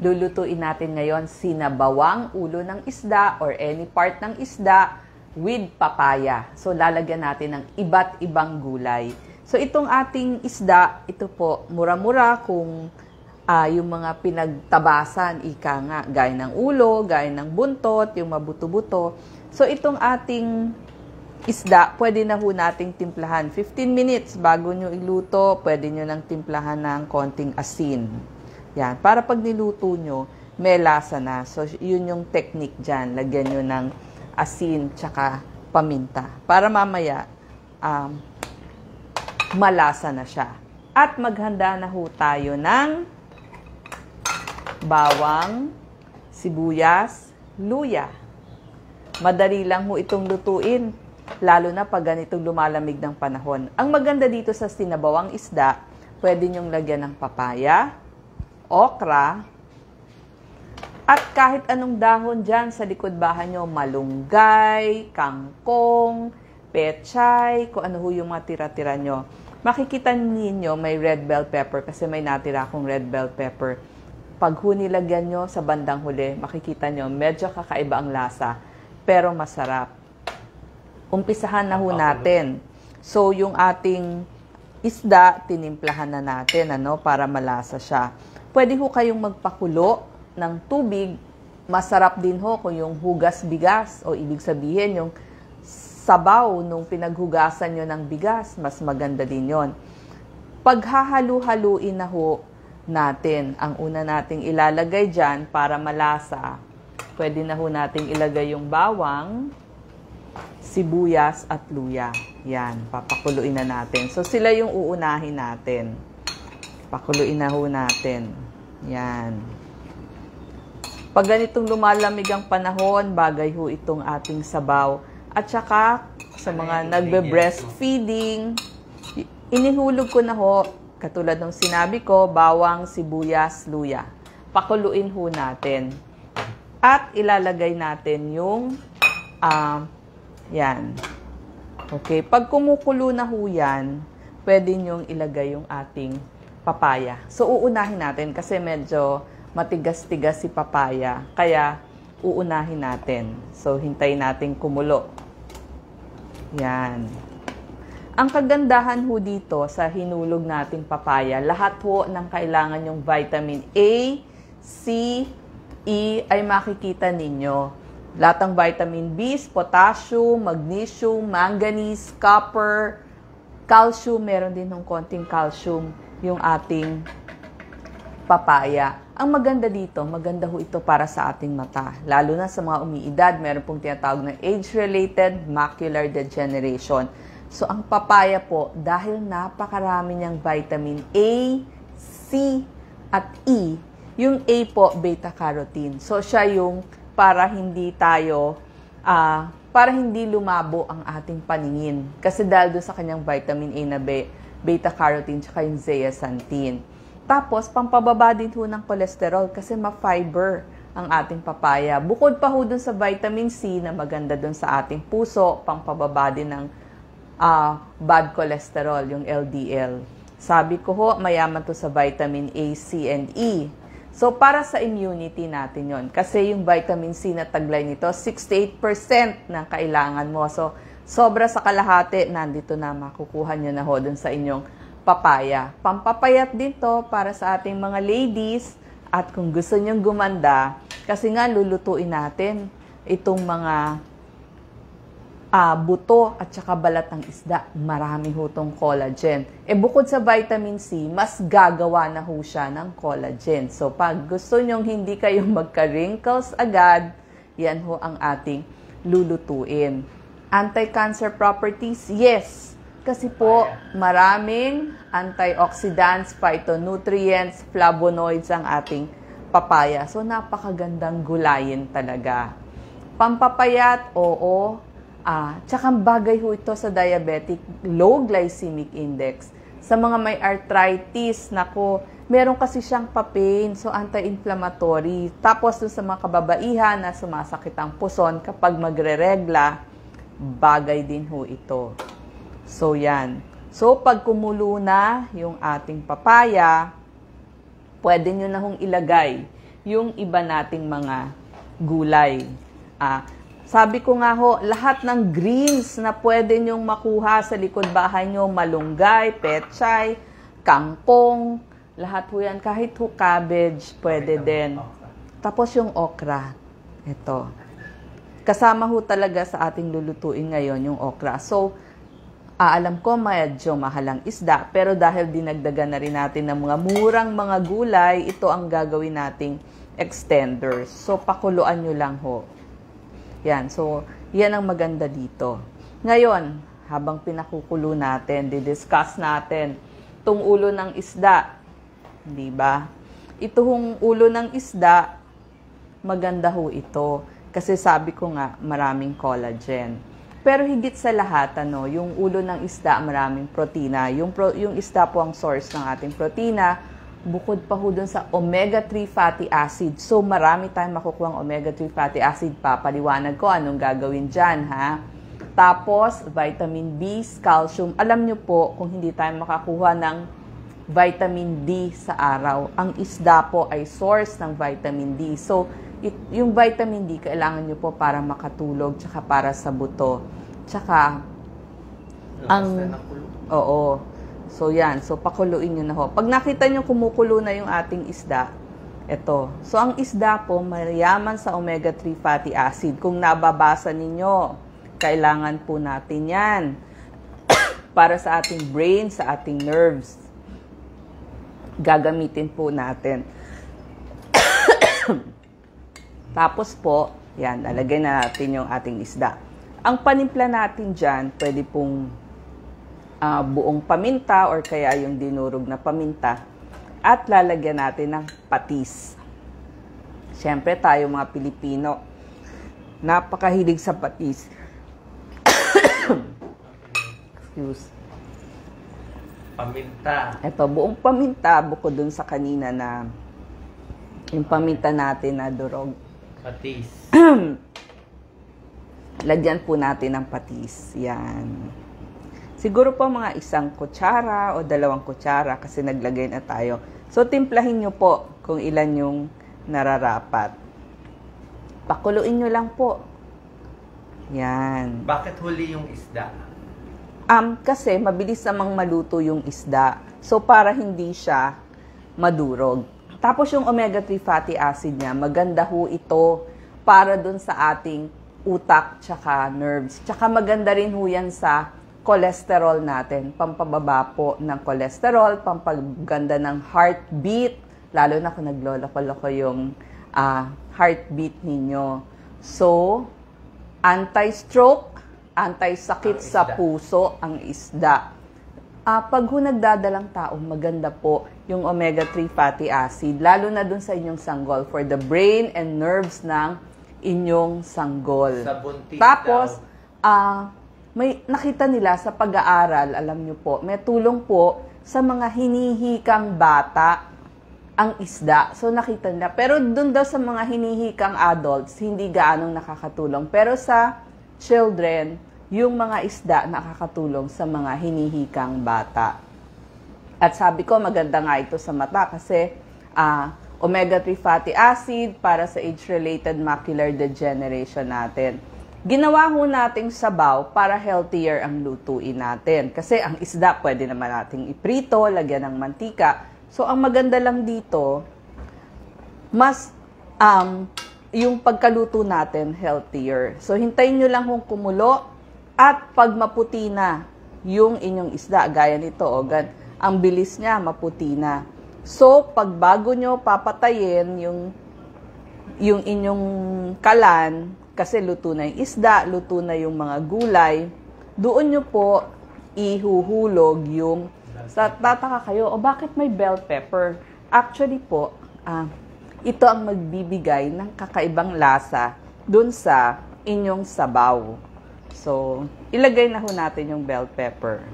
lulutuin natin ngayon sinabawang ulo ng isda or any part ng isda with papaya. So, lalagyan natin ng iba't ibang gulay. So, itong ating isda, ito po, mura-mura kung yung mga pinagtabasan, ika nga, gaya ng ulo, gaya ng buntot, yung mabuto-buto. So, itong ating isda, pwede na ho nating timplahan. 15 minutes bago nyo iluto, pwede nyo nang timplahan ng konting asin. Yan, para pag niluto nyo, may lasa na. So, yun yung technique dyan. Lagyan nyo ng asin tsaka paminta. Para mamaya, malasa na siya. At maghanda na ho tayo ng bawang, sibuyas, luya. Madali lang ho itong lutuin, lalo na pag ganitong lumalamig ng panahon. Ang maganda dito sa sinabawang isda, pwede nyong lagyan ng papaya, okra, at kahit anong dahon dyan sa likod bahay nyo, malunggay, kangkong, pechay, kung ano ho yung mga tira-tira nyo. Makikita ninyo may red bell pepper kasi may natira akong red bell pepper. Pag nilagyan nyo sa bandang huli, makikita nyo medyo kakaiba ang lasa, pero masarap. Umpisahan na ho natin. So, yung ating isda, tinimplahan na natin para malasa siya. Pwede ho kayong magpakulo ng tubig. Masarap din ho kung yung hugas bigas o ibig sabihin yung sabaw nung pinaghugasan nyo ng bigas. Mas maganda din yon. Paghahalu-haluin na ho natin, ang una nating ilalagay dyan para malasa, pwede na ho nating ilagay yung bawang, sibuyas at luya. Yan, papakuluin na natin. So, sila yung uunahin natin. Pakuluin na ho natin. Yan. Pag ganitong lumalamig ang panahon, bagay ho itong ating sabaw. At saka, sa mga nagbe-breastfeeding, inihulog ko na ho, katulad ng sinabi ko, bawang, sibuyas, luya. Pakuluin ho natin. At ilalagay natin yung, yan. Okay, pag kumukulo na ho yan, pwede nyong ilagay yung ating papaya. So, uunahin natin kasi medyo matigas-tigas si papaya. Kaya, uunahin natin. So, hintayin natin kumulo. Yan. Ang kagandahan ho dito sa hinulog nating papaya, lahat ho ng kailangan yung vitamin A, C, E ay makikita ninyo. Lahat ng vitamin B, potassium, magnesium, manganese, copper, calcium, meron din ng konting calcium yung ating papaya. Ang maganda dito, maganda ho ito para sa ating mata. Lalo na sa mga umiidad, meron pong tinatawag na age-related macular degeneration. So, ang papaya po, dahil napakarami niyang vitamin A, C, at E, yung A po, beta-carotene. So, siya yung para hindi tayo, para hindi lumabo ang ating paningin. Kasi dahil doon sa kanyang vitamin A na beta-carotene, tsaka yung zeaxanthin. Tapos, pampababa din ho ng cholesterol kasi ma-fiber ang ating papaya. Bukod pa ho dun sa vitamin C na maganda dun sa ating puso, pampababa din ng bad cholesterol, yung LDL. Sabi ko ho, mayaman to sa vitamin A, C, and E. So, para sa immunity natin yon. Kasi yung vitamin C na taglay nito, 68% ng kailangan mo. So, sobra sa kalahati, nandito na makukuha nyo na ho dun sa inyong papaya. Pampapayat din to para sa ating mga ladies. At kung gusto nyong gumanda, kasi nga lulutuin natin itong mga buto at saka balat ng isda. Marami ho tong collagen. Bukod sa vitamin C, mas gagawa na ho siya ng collagen. So, pag gusto nyong hindi kayo magka-wrinkles agad, yan ho ang ating lulutuin. Anti-cancer properties? Yes. Kasi po, maraming antioxidants, phytonutrients, flavonoids ang ating papaya. So, napakagandang gulayin talaga. Pampapayat, oo. Tsaka bagay ho ito sa diabetic, low glycemic index. Sa mga may arthritis, nako, meron kasi siyang papain, so anti-inflammatory. Tapos dun sa mga kababaihan na sumasakit ang puson, kapag magre-regla, bagay din ho ito. So, yan. So, pag kumulo na yung ating papaya, pwede nyo na hong ilagay yung iba nating mga gulay. Sabi ko nga ho, lahat ng greens na pwede nyong makuha sa likod bahay nyo, malunggay, pechay, kangkong, lahat ho yan. Kahit ho cabbage, pwede din. Tapos yung okra, ito. Kasama ho talaga sa ating lulutuin ngayon yung okra. So, alam ko medyo mahal ang isda, pero dahil dinagdagan na rin natin ng mga murang mga gulay, ito ang gagawin nating extenders. So, pakuluan nyo lang ho. Yan. So, yan ang maganda dito. Ngayon, habang pinakukulo natin, didiscuss natin itong ulo ng isda. Di ba? Itong ulo ng isda, maganda ho ito. Kasi sabi ko nga, maraming collagen. Pero higit sa lahat, yung ulo ng isda, maraming protina. Yung isda po ang source ng ating protina. Bukod pa ho dun sa omega-3 fatty acid. So, marami tayong makukuha ang omega-3 fatty acid. Papaliwanag ko anong gagawin dyan, ha? Tapos, vitamin B, calcium. Alam nyo po, kung hindi tayo makakuha ng vitamin D sa araw, ang isda po ay source ng vitamin D. So, yung vitamin D, kailangan nyo po para makatulog, tsaka para sa buto. Tsaka, oo. So, yan. So, pakuluin nyo na ho. Pag nakita nyo kumukulo na yung ating isda, ito. So, ang isda po, mayaman sa omega-3 fatty acid. Kung nababasa ninyo, kailangan po natin yan. Para sa ating brain, sa ating nerves. Gagamitin po natin. Tapos po, yan, lalagay na natin yung ating isda. Ang panimpla natin dyan, pwede pong buong paminta or kaya yung dinurog na paminta. At lalagyan natin ng patis. Siyempre, tayo mga Pilipino, napakahilig sa patis. Excuse. Paminta. Ito, buong paminta, bukod dun sa kanina na yung paminta natin na durog. Patis. Lagyan po natin ng patis. Yan. Siguro po mga 1 kutsara o 2 kutsara kasi naglagay na tayo. So, timplahin nyo po kung ilan yung nararapat. Pakuluin nyo lang po. Yan. Bakit huli yung isda? Kasi mabilis namang maluto yung isda. So, para hindi siya madurog. Tapos yung omega-3 fatty acid niya, maganda ho ito para dun sa ating utak tsaka nerves. Tsaka maganda rin ho yan sa cholesterol natin. Pampababa po ng cholesterol, pampaganda ng heartbeat, lalo na kung nagloloko-loko yung heartbeat ninyo. So, anti-stroke, anti-sakit sa puso ang isda. Pag nagdadalang tao, maganda po yung omega-3 fatty acid, lalo na dun sa inyong sanggol, for the brain and nerves ng inyong sanggol. Sa buntis Tapos, daw. may nakita nila sa pag-aaral, alam nyo po, may tulong po sa mga hinihikang bata ang isda. So, nakita nila. Pero dun daw sa mga hinihikang adults, hindi gaanong nakakatulong. Pero sa children, yung mga isda nakakatulong sa mga hinihikang bata. At sabi ko, maganda nga ito sa mata kasi omega-3 fatty acid para sa age-related macular degeneration natin. Ginawa ho nating sabaw para healthier ang lutuin natin. Kasi ang isda pwede naman nating iprito, lagyan ng mantika. So, ang maganda lang dito, mas yung pagkaluto natin healthier. So, hintayin nyo lang kung kumulo at pag maputi na yung inyong isda, gaya nito, ang bilis niya, maputi na. So, pag bago nyo papatayin yung inyong kalan, kasi luto na yung isda, luto na yung mga gulay, doon nyo po ihuhulog yung, tataka kayo, bakit may bell pepper? Actually po, ito ang magbibigay ng kakaibang lasa doon sa inyong sabaw. So, ilagay na ho natin yung bell pepper.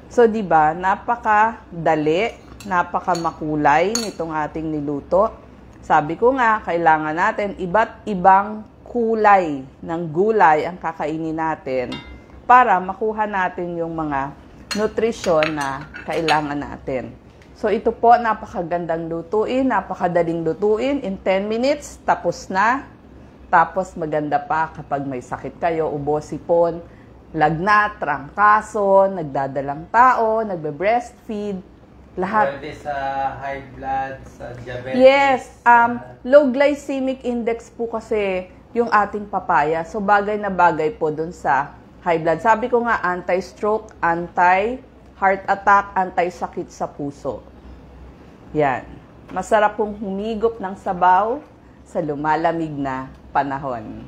So, di ba, napakadali, napakamakulay nitong ating niluto. Sabi ko nga, kailangan natin iba't ibang kulay ng gulay ang kakainin natin para makuha natin yung mga nutrisyon na kailangan natin. So ito po, napakagandang lutuin, napakadaling lutuin. In 10 minutes, tapos na. Tapos maganda pa kapag may sakit kayo, ubo, sipon, lagnat, trangkaso, nagdadalang tao, nagbe-breastfeed, lahat. Pwede sa high blood, sa diabetes. Yes, sa- low glycemic index po kasi yung ating papaya. So bagay na bagay po dun sa high blood. Sabi ko nga, anti-stroke, anti-heart attack, anti-sakit sa puso. Yan. Masarap pong humigop ng sabaw sa lumalamig na panahon.